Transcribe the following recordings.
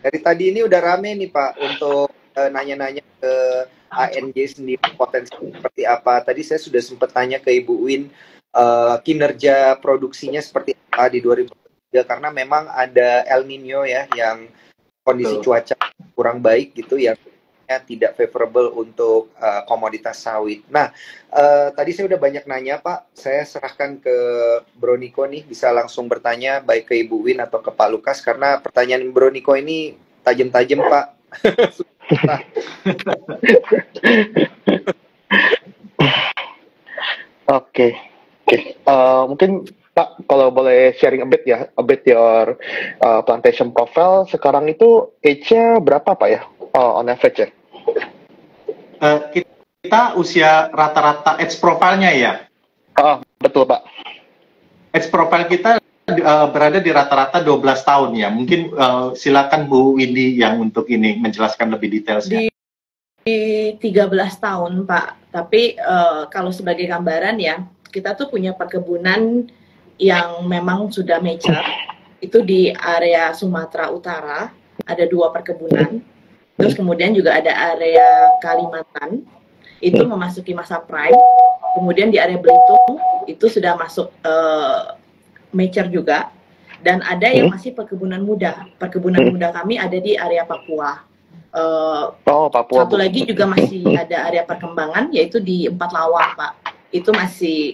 Dari tadi ini udah rame nih Pak untuk nanya-nanya ke ANJ sendiri potensi seperti apa. Tadi saya sudah sempat tanya ke Ibu Win kinerja produksinya seperti apa di 2023 karena memang ada El Nino ya yang kondisi cuaca kurang baik gitu yang tidak favorable untuk komoditas sawit. Nah, tadi saya udah banyak nanya Pak, saya serahkan ke Bro Niko nih, bisa langsung bertanya baik ke Ibu Win atau ke Pak Lukas, karena pertanyaan Bro Niko ini tajam-tajam Pak. Oke. Mungkin Pak, kalau boleh sharing a bit your plantation profile, sekarang itu age-nya berapa Pak ya, on average ya? Kita usia rata-rata age profile-nya ya? Betul Pak. Age profile kita berada di rata-rata 12 tahun ya. Mungkin silakan Bu Windy yang untuk ini menjelaskan lebih detailnya. Di 13 tahun Pak, tapi kalau sebagai gambaran ya, kita tuh punya perkebunan yang memang sudah mature, itu di area Sumatera Utara, ada 2 perkebunan, terus kemudian juga ada area Kalimantan, itu memasuki masa prime, kemudian di area Belitung, itu sudah masuk mature juga, dan ada yang masih perkebunan muda. Perkebunan muda kami ada di area Papua. Papua. Satu lagi juga masih ada area perkembangan, yaitu di Empat Lawang, Pak. Itu masih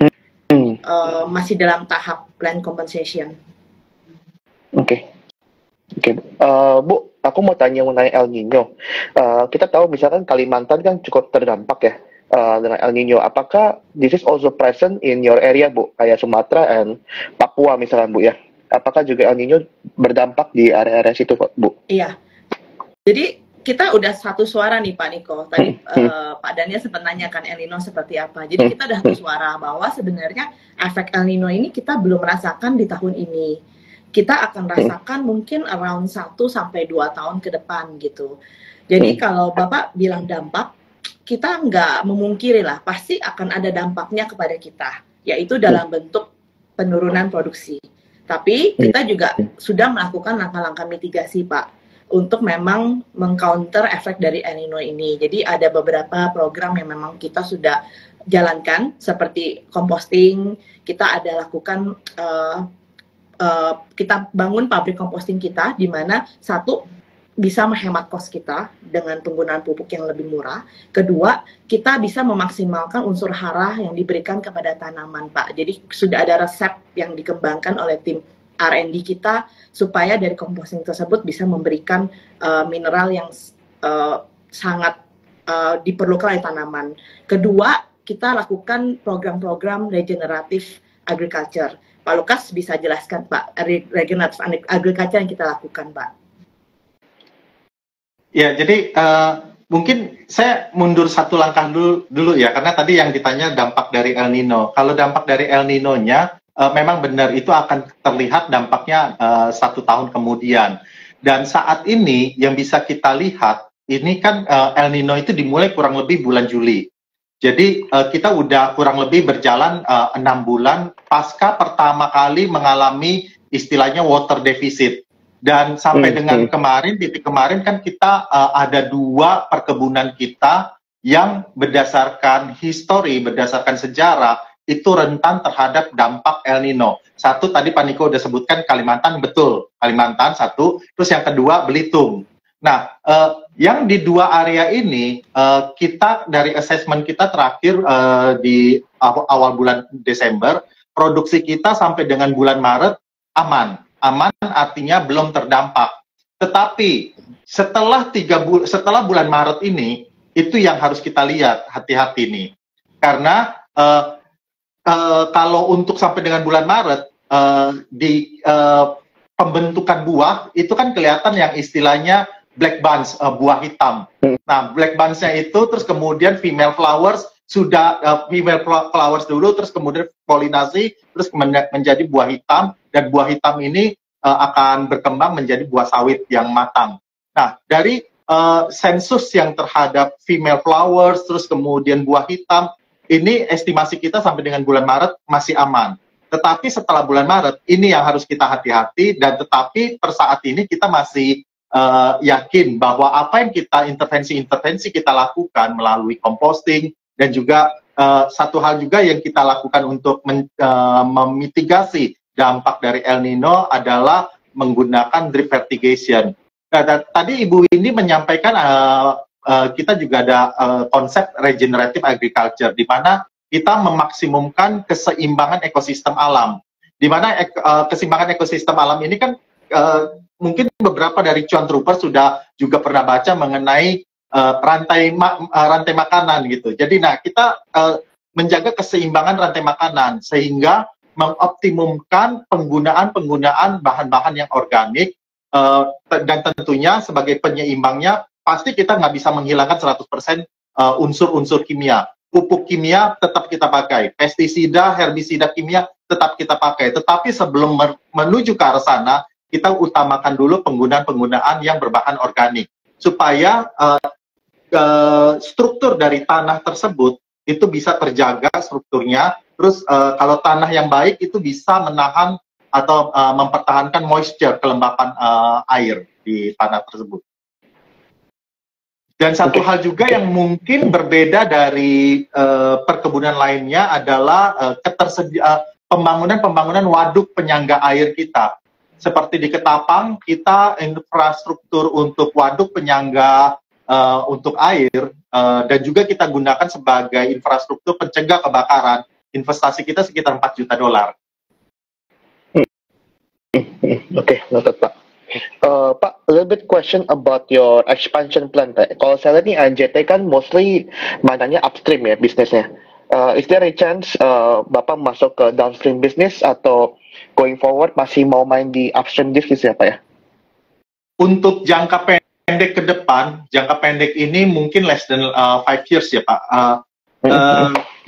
dalam tahap land compensation. Oke. Bu, aku mau tanya mengenai El Nino. Kita tahu misalkan Kalimantan kan cukup terdampak ya dengan El Nino. Apakah this is also present in your area, Bu? Kayak Sumatera and Papua misalkan, Bu ya? Apakah juga El Nino berdampak di area-area situ, Bu? Iya. Jadi kita udah satu suara nih Pak Niko. Tadi Pak Daniel sempat nanyakan El Nino seperti apa. Jadi kita udah satu suara bahwa sebenarnya efek El Nino ini kita belum merasakan di tahun ini. Kita akan rasakan mungkin around 1 sampai 2 tahun ke depan gitu. Jadi kalau Bapak bilang dampak, kita nggak memungkiri lah, pasti akan ada dampaknya kepada kita, yaitu dalam bentuk penurunan produksi. Tapi kita juga sudah melakukan langkah-langkah mitigasi Pak, untuk memang mengcounter efek dari El Nino ini. Jadi ada beberapa program yang memang kita sudah jalankan, seperti composting. Kita ada lakukan, kita bangun pabrik composting kita, di mana satu, bisa menghemat kos kita dengan penggunaan pupuk yang lebih murah. Kedua, kita bisa memaksimalkan unsur hara yang diberikan kepada tanaman, Pak. Jadi sudah ada resep yang dikembangkan oleh tim R&D kita supaya dari composting tersebut bisa memberikan mineral yang sangat diperlukan oleh tanaman. Kedua, kita lakukan program-program regeneratif agriculture. Pak Lukas bisa jelaskan Pak, regeneratif agriculture yang kita lakukan Pak. Ya, jadi mungkin saya mundur satu langkah dulu ya, karena tadi yang ditanya dampak dari El Nino. Kalau dampak dari El Nino-nya, memang benar itu akan terlihat dampaknya 1 tahun kemudian. Dan saat ini yang bisa kita lihat, ini kan El Nino itu dimulai kurang lebih bulan Juli. Jadi kita udah kurang lebih berjalan 6 bulan pasca pertama kali mengalami istilahnya water deficit. Dan sampai dengan titik kemarin kan kita ada 2 perkebunan kita yang berdasarkan histori, berdasarkan sejarah, itu rentan terhadap dampak El Nino. Satu tadi Pak Niko udah sebutkan Kalimantan, betul. Kalimantan satu, terus yang kedua Belitung. Nah, yang di 2 area ini, kita dari assessment kita terakhir di awal bulan Desember, produksi kita sampai dengan bulan Maret aman. Aman artinya belum terdampak. Tetapi setelah bulan Maret ini, itu yang harus kita lihat, hati-hati nih. Karena kalau untuk sampai dengan bulan Maret di pembentukan buah itu kan kelihatan yang istilahnya black bunch, buah hitam. Nah, black bunch-nya itu terus kemudian female flowers dulu, terus kemudian polinasi, terus menjadi buah hitam, dan buah hitam ini akan berkembang menjadi buah sawit yang matang. Nah, dari sensus yang terhadap female flowers, terus kemudian buah hitam, ini estimasi kita sampai dengan bulan Maret masih aman. Tetapi setelah bulan Maret, ini yang harus kita hati-hati, dan tetapi per saat ini kita masih yakin bahwa apa yang intervensi-intervensi kita lakukan melalui composting dan juga satu hal juga yang kita lakukan untuk memitigasi dampak dari El Nino adalah menggunakan drip fertigation. Nah, tadi Ibu Windy menyampaikan kita juga ada konsep regenerative agriculture, di mana kita memaksimumkan keseimbangan ekosistem alam. Di mana keseimbangan ekosistem alam ini kan mungkin beberapa dari Cuan Trooper sudah juga pernah baca mengenai rantai makanan gitu. Jadi kita menjaga keseimbangan rantai makanan sehingga mengoptimumkan penggunaan bahan-bahan yang organik dan tentunya sebagai penyeimbangnya pasti kita nggak bisa menghilangkan 100% unsur-unsur kimia. Pupuk kimia tetap kita pakai, pestisida, herbisida kimia tetap kita pakai. Tetapi sebelum menuju ke arah sana, kita utamakan dulu penggunaan yang berbahan organik supaya struktur dari tanah tersebut itu bisa terjaga strukturnya. Terus kalau tanah yang baik itu bisa menahan atau mempertahankan moisture, kelembapan air di tanah tersebut. Dan satu hal juga yang mungkin berbeda dari perkebunan lainnya adalah pembangunan waduk penyangga air kita. Seperti di Ketapang, kita infrastruktur untuk waduk penyangga untuk air dan juga kita gunakan sebagai infrastruktur pencegah kebakaran. Investasi kita sekitar 4 juta dolar. Oke, noted Pak. Pak, a little bit question about your expansion plan, Pak. Kalau saya lihat nih ANJT kan mostly mainannya upstream ya bisnisnya. Is there a chance Bapak masuk ke downstream business atau going forward masih mau main di upstream business ya Pak ya? Untuk jangka pendek ke depan, jangka pendek ini mungkin less than 5 years ya Pak.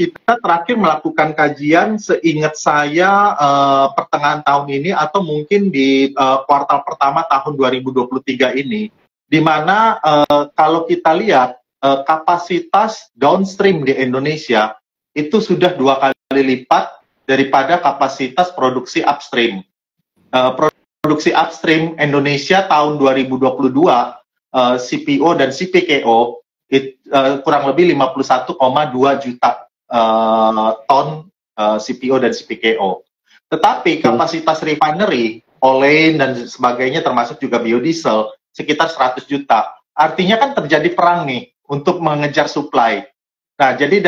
Kita terakhir melakukan kajian seingat saya pertengahan tahun ini atau mungkin di kuartal pertama tahun 2023 ini, di mana kalau kita lihat kapasitas downstream di Indonesia itu sudah 2 kali lipat daripada kapasitas produksi upstream. Produksi upstream Indonesia tahun 2022 CPO dan CPKO kurang lebih 51,2 juta ton CPO dan CPKO. Tetapi kapasitas refinery, olin dan sebagainya termasuk juga biodiesel sekitar 100 juta. Artinya kan terjadi perang nih untuk mengejar supply. Nah, jadi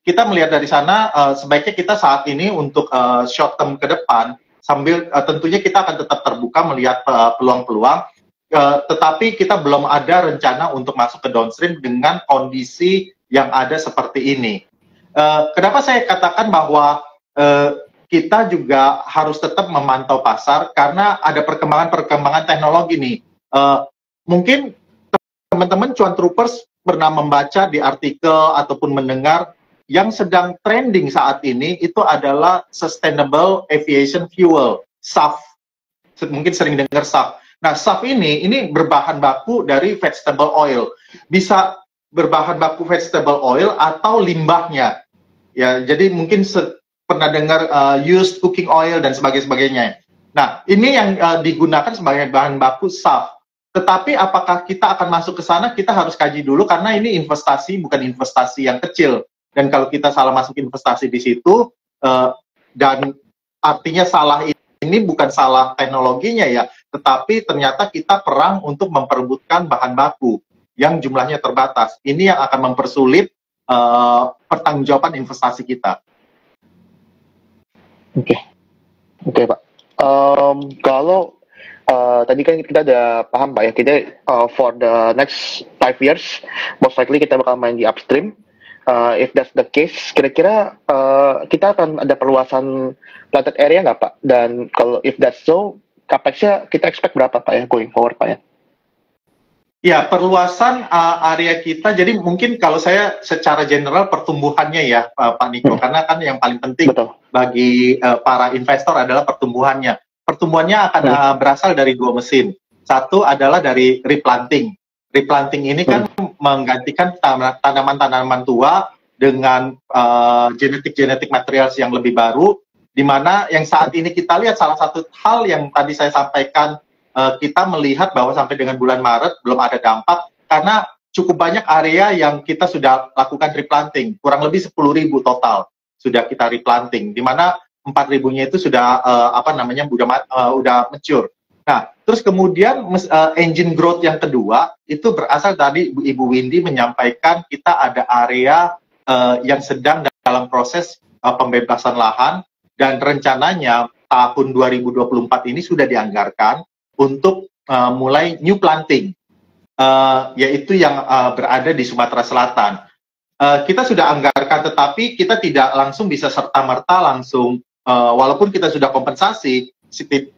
kita melihat dari sana sebaiknya kita saat ini untuk short term ke depan sambil tentunya kita akan tetap terbuka melihat peluang-peluang. Tetapi kita belum ada rencana untuk masuk ke downstream dengan kondisi yang ada seperti ini. Kenapa saya katakan bahwa kita juga harus tetap memantau pasar karena ada perkembangan teknologi nih. Mungkin teman-teman Cuan Troopers pernah membaca di artikel ataupun mendengar yang sedang trending saat ini itu adalah Sustainable Aviation Fuel, SAF. Mungkin sering dengar SAF. Nah, SAF ini berbahan baku dari vegetable oil. Bisa berbahan baku vegetable oil atau limbahnya. Ya, jadi mungkin pernah dengar used cooking oil dan sebagainya. Nah, ini yang digunakan sebagai bahan baku SAF. Tetapi apakah kita akan masuk ke sana? Kita harus kaji dulu karena ini investasi bukan investasi yang kecil. Dan kalau kita salah masuk investasi di situ dan artinya salah ini bukan salah teknologinya ya, tetapi ternyata kita perang untuk memperebutkan bahan baku yang jumlahnya terbatas. Ini yang akan mempersulit pertanggungjawaban investasi kita. Oke Pak. Kalau tadi kan kita udah paham Pak ya, kita for the next 5 years most likely kita bakal main di upstream. If that's the case, kira-kira kita akan ada perluasan planted area nggak Pak? Dan kalau if that's so, capex-nya kita expect berapa Pak ya going forward Pak ya? Ya, perluasan area kita, jadi mungkin kalau saya secara general pertumbuhannya ya Pak Niko, karena kan yang paling penting bagi para investor adalah pertumbuhannya. Pertumbuhannya akan berasal dari 2 mesin. Satu adalah dari replanting. Replanting ini kan menggantikan tanaman-tanaman tua dengan genetik materials yang lebih baru, di mana yang saat ini kita lihat salah satu hal yang tadi saya sampaikan kita melihat bahwa sampai dengan bulan Maret belum ada dampak karena cukup banyak area yang kita sudah lakukan replanting, kurang lebih 10.000 total sudah kita replanting, di mana 4.000-nya itu sudah udah mature. Nah, terus kemudian engine growth yang kedua itu berasal tadi Ibu Windy menyampaikan kita ada area yang sedang dalam proses pembebasan lahan dan rencananya tahun 2024 ini sudah dianggarkan untuk mulai new planting, yaitu yang berada di Sumatera Selatan. Kita sudah anggarkan, tetapi kita tidak langsung bisa serta-merta langsung, walaupun kita sudah kompensasi,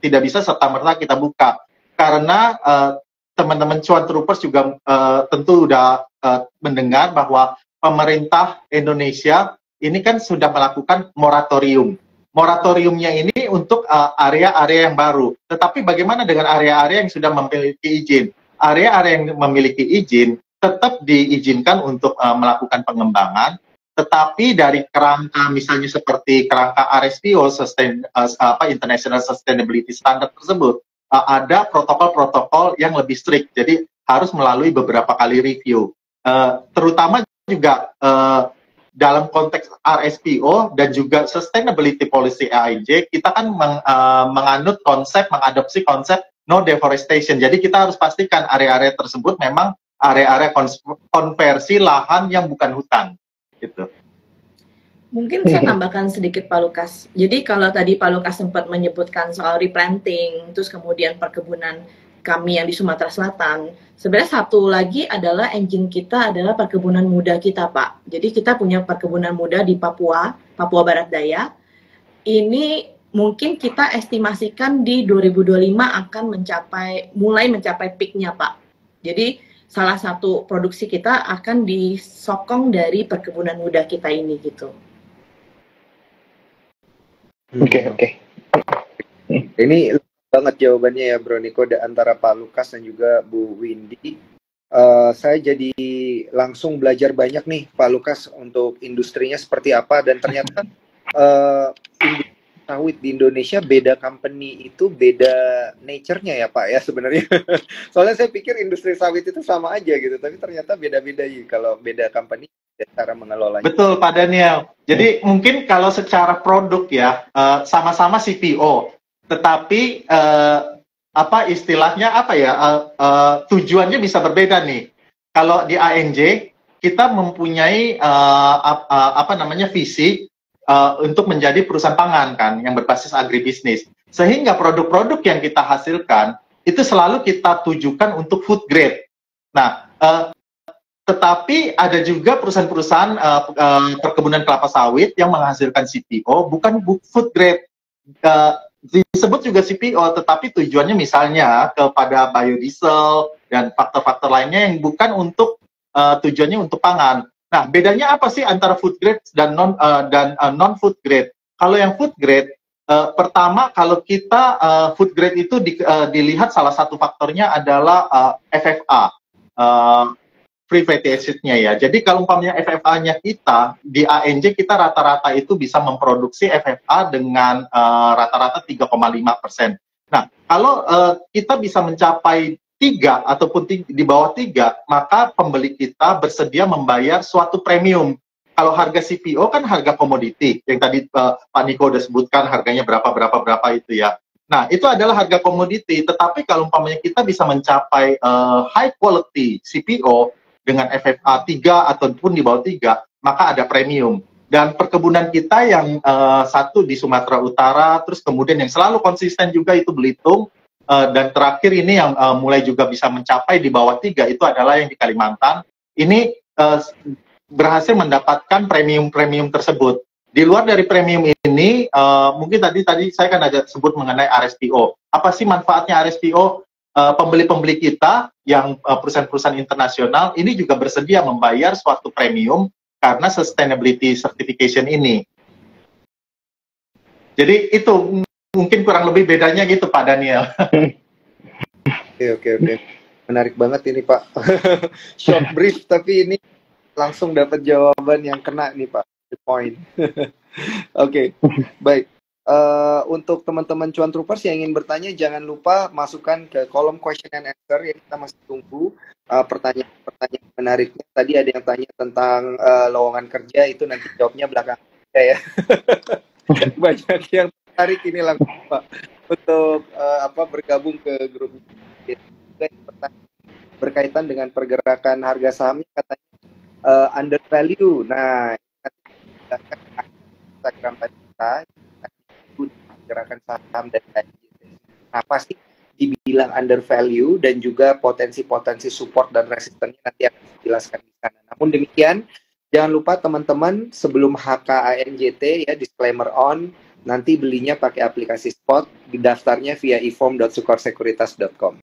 tidak bisa serta-merta kita buka. Karena teman-teman Cuan Troopers juga tentu sudah mendengar bahwa pemerintah Indonesia ini kan sudah melakukan moratorium. Moratoriumnya ini untuk area-area yang baru. Tetapi bagaimana dengan area-area yang sudah memiliki izin? Area-area yang memiliki izin tetap diizinkan untuk melakukan pengembangan, tetapi dari kerangka misalnya seperti kerangka RSPO, International Sustainability Standard tersebut, ada protokol-protokol yang lebih strict, jadi harus melalui beberapa kali review. Terutama juga dalam konteks RSPO dan juga Sustainability Policy EIJ, kita kan mengadopsi konsep no deforestation. Jadi kita harus pastikan area-area tersebut memang area-area konversi lahan yang bukan hutan. Gitu. Mungkin saya tambahkan sedikit Pak Lukas. Jadi kalau tadi Pak Lukas sempat menyebutkan soal replanting, terus kemudian perkebunan kami yang di Sumatera Selatan, sebenarnya satu lagi adalah engine kita adalah perkebunan muda kita, Pak. Jadi kita punya perkebunan muda di Papua Barat Daya. Ini mungkin kita estimasikan di 2025 akan mulai mencapai peak-nya, Pak. Jadi salah satu produksi kita akan disokong dari perkebunan muda kita ini gitu. Oke. Ini banget jawabannya ya Bro Niko antara Pak Lukas dan juga Bu Windy. Saya jadi langsung belajar banyak nih Pak Lukas untuk industrinya seperti apa, dan ternyata industri sawit di Indonesia beda company itu beda nature-nya ya Pak ya sebenarnya. Soalnya saya pikir industri sawit itu sama aja gitu, tapi ternyata beda-beda ya kalau beda company cara mengelolanya. Betul Pak Daniel. Jadi mungkin kalau secara produk ya sama-sama CPO, tetapi tujuannya bisa berbeda nih. Kalau di ANJ kita mempunyai visi untuk menjadi perusahaan pangan kan yang berbasis agribisnis, sehingga produk-produk yang kita hasilkan itu selalu kita tujukan untuk food grade. Nah, tetapi ada juga perusahaan-perusahaan perkebunan kelapa sawit yang menghasilkan CPO bukan food grade. Disebut juga CPO, tetapi tujuannya misalnya kepada biodiesel dan faktor-faktor lainnya yang bukan untuk tujuannya untuk pangan. Nah, bedanya apa sih antara food grade dan non food grade? Kalau yang food grade, pertama kalau kita food grade itu dilihat salah satu faktornya adalah FFA, free fatty acid-nya ya. Jadi kalau umpamanya FFA-nya kita di ANJ kita rata-rata itu bisa memproduksi FFA dengan rata-rata 3,5%. Nah, kalau kita bisa mencapai 3 ataupun di bawah 3, maka pembeli kita bersedia membayar suatu premium. Kalau harga CPO kan harga komoditi, yang tadi Pak Niko udah sebutkan harganya berapa itu ya. Nah, itu adalah harga komoditi, tetapi kalau umpamanya kita bisa mencapai high quality CPO dengan FFA 3 ataupun di bawah 3, maka ada premium. Dan perkebunan kita yang satu di Sumatera Utara, terus kemudian yang selalu konsisten juga itu Belitung, dan terakhir ini yang mulai juga bisa mencapai di bawah 3 itu adalah yang di Kalimantan. Ini berhasil mendapatkan premium-premium tersebut. Di luar dari premium ini, mungkin tadi saya kan ada sebut mengenai RSPO. Apa sih manfaatnya RSPO? Pembeli-pembeli kita yang perusahaan-perusahaan internasional ini juga bersedia membayar suatu premium karena sustainability certification ini. Jadi itu mungkin kurang lebih bedanya gitu Pak Daniel. Oke. Menarik banget ini Pak. Short brief tapi ini langsung dapat jawaban yang kena nih Pak. The point. Oke, baik. Untuk teman-teman cuan troopers yang ingin bertanya, jangan lupa masukkan ke kolom question and answer ya, kita masih tunggu pertanyaan-pertanyaan menariknya. Tadi ada yang tanya tentang lowongan kerja, itu nanti jawabnya belakang ya. Banyak yang tertarik ini langsung Pak untuk bergabung ke grup. Berkaitan dengan pergerakan harga sahamnya katanya undervalue. Nah, Instagram kita gerakan saham dan lain. Nah, pasti dibilang undervalue dan juga potensi-potensi support dan resistennya nanti akan dijelaskan di sana. Namun demikian, jangan lupa teman-teman sebelum HKANJT ya, disclaimer on, nanti belinya pakai aplikasi spot, daftarnya via eform.sukorsekuritas.com.